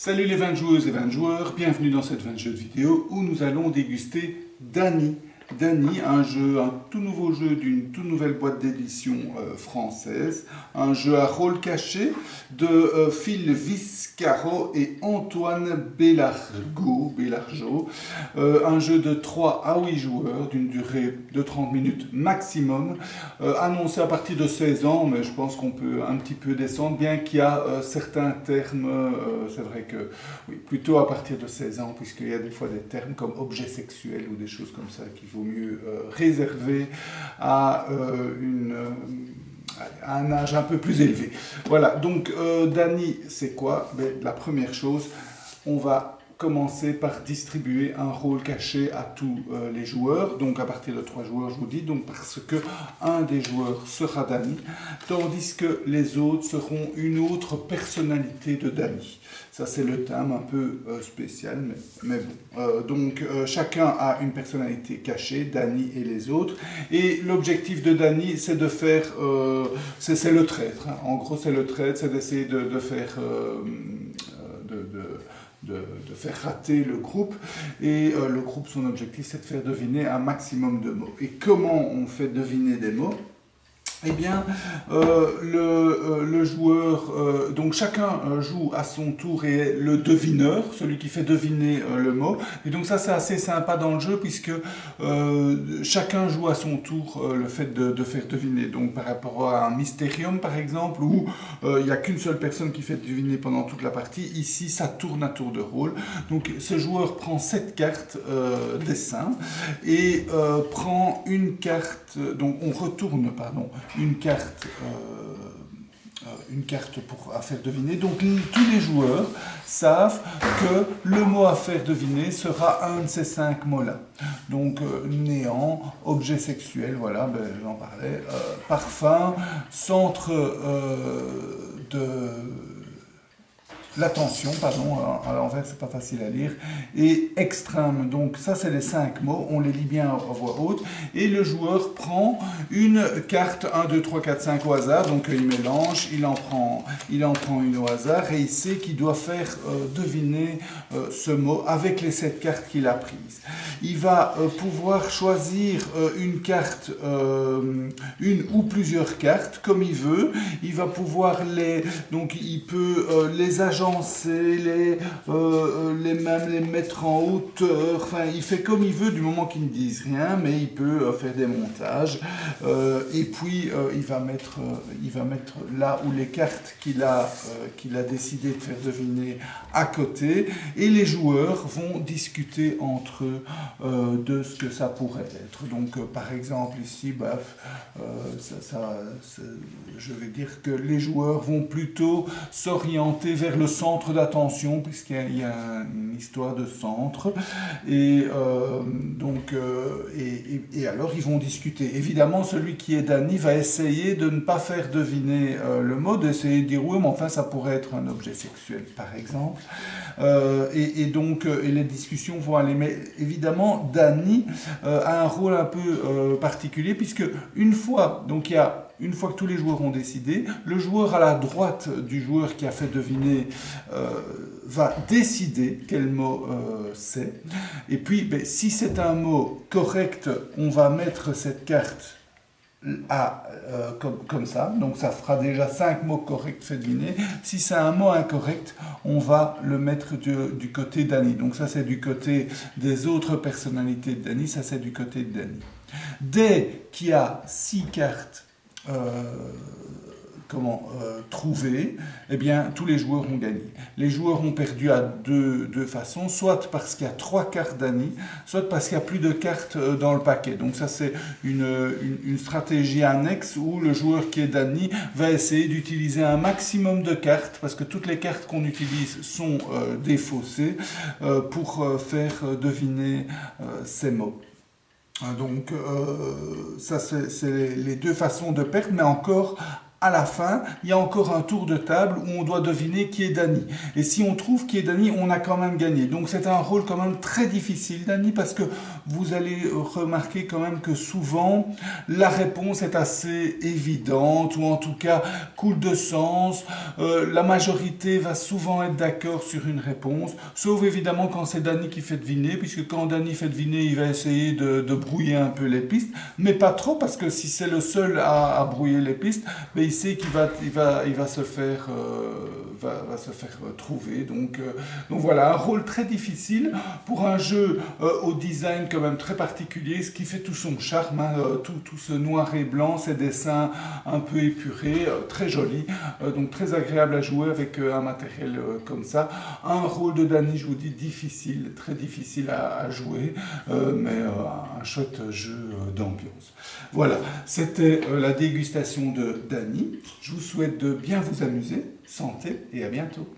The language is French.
Salut les 20 joueuses et 20 joueurs, bienvenue dans cette 20 jeux de vidéo où nous allons déguster Dany. Dany, un tout nouveau jeu d'une toute nouvelle boîte d'édition française, un jeu à rôle caché de Phil Viscaro et Antoine Bellargeau, un jeu de 3 à 8 joueurs d'une durée de 30 minutes maximum, annoncé à partir de 16 ans, mais je pense qu'on peut un petit peu descendre, bien qu'il y a certains termes, c'est vrai que oui, plutôt à partir de 16 ans, puisqu'il y a des fois des termes comme objet sexuel ou des choses comme ça qu'il vaut mieux réserver à un âge un peu plus élevé. Voilà, donc Dany, c'est quoi? Ben, la première chose, on va commencer par distribuer un rôle caché à tous les joueurs, donc à partir de 3 joueurs, je vous dis, donc parce que un des joueurs sera Dany, tandis que les autres seront une autre personnalité de Dany. Ça, c'est le thème un peu spécial, mais bon. Donc, chacun a une personnalité cachée, Dany et les autres. Et l'objectif de Dany, c'est de faire... c'est le traître. Hein. En gros, c'est le traître, c'est d'essayer de faire... de faire rater le groupe. Et le groupe, son objectif, c'est de faire deviner un maximum de mots. Et comment on fait deviner des mots ? Eh bien, le joueur, donc chacun joue à son tour et est le devineur, celui qui fait deviner le mot. Et donc ça, c'est assez sympa dans le jeu puisque chacun joue à son tour le fait de faire deviner. Donc par rapport à un Mysterium par exemple, où il n'y a qu'une seule personne qui fait deviner pendant toute la partie, ici ça tourne à tour de rôle. Donc ce joueur prend 7 cartes dessin et prend une carte, donc on retourne, pardon, une carte à faire deviner. Donc tous les joueurs savent que le mot à faire deviner sera un de ces 5 mots-là. Donc néant, objet sexuel, voilà, ben, j'en parlais, parfum, centre de... l'attention, pardon, à l'envers c'est pas facile à lire, et extrême, donc ça c'est les 5 mots, on les lit bien à voix haute, et le joueur prend une carte 1, 2, 3, 4, 5 au hasard, donc il mélange, il en prend une au hasard, et il sait qu'il doit faire deviner ce mot avec les 7 cartes qu'il a prises. Il va pouvoir choisir une carte, une ou plusieurs cartes, comme il veut, il va pouvoir donc il peut les agencer, les mettre en hauteur, enfin il fait comme il veut du moment qu'il ne dise rien, mais il peut faire des montages, et puis il va mettre là où les cartes qu'il a décidé de faire deviner à côté, et les joueurs vont discuter entre eux de ce que ça pourrait être. Donc par exemple ici, je vais dire que les joueurs vont plutôt s'orienter vers le centre d'attention, puisqu'il y a une histoire de centre, et alors ils vont discuter. Évidemment, celui qui est Dany va essayer de ne pas faire deviner le mot, d'essayer de dire oui, mais enfin ça pourrait être un objet sexuel, par exemple. Donc les discussions vont aller. Mais évidemment, Dany a un rôle un peu particulier, puisque une fois que tous les joueurs ont décidé, le joueur à la droite du joueur qui a fait deviner va décider quel mot c'est. Et puis, si c'est un mot correct, on va mettre cette carte comme ça. Donc ça fera déjà 5 mots corrects fait deviner. Si c'est un mot incorrect, on va le mettre du côté Dany. Donc ça, c'est du côté des autres personnalités de Dany. Ça, c'est du côté de Dany. Dès qu'il y a 6 cartes trouvées, eh bien, tous les joueurs ont gagné. Les joueurs ont perdu à deux façons, soit parce qu'il y a 3 cartes Dany, soit parce qu'il n'y a plus de cartes dans le paquet. Donc ça, c'est une stratégie annexe où le joueur qui est Dany va essayer d'utiliser un maximum de cartes, parce que toutes les cartes qu'on utilise sont défaussées, pour faire deviner ces mots. Donc ça c'est les 2 façons de perdre, mais encore à la fin, il y a encore un tour de table où on doit deviner qui est Dany. Et si on trouve qui est Dany, on a quand même gagné. Donc c'est un rôle quand même très difficile, Dany, parce que vous allez remarquer quand même que souvent, la réponse est assez évidente, ou en tout cas coule de sens. La majorité va souvent être d'accord sur une réponse, sauf évidemment quand c'est Dany qui fait deviner, puisque quand Dany fait deviner, il va essayer de brouiller un peu les pistes, mais pas trop, parce que si c'est le seul à brouiller les pistes, mais il sait qu'il va se faire, se faire trouver. Donc voilà, un rôle très difficile pour un jeu au design quand même très particulier, ce qui fait tout son charme, hein, tout ce noir et blanc, ces dessins un peu épurés, très jolis, donc très agréable à jouer avec un matériel comme ça. Un rôle de Dany, je vous dis, difficile, très difficile à jouer, mais un chouette jeu d'ambiance. Voilà, c'était la dégustation de Dany. Je vous souhaite de bien vous amuser. Santé et à bientôt.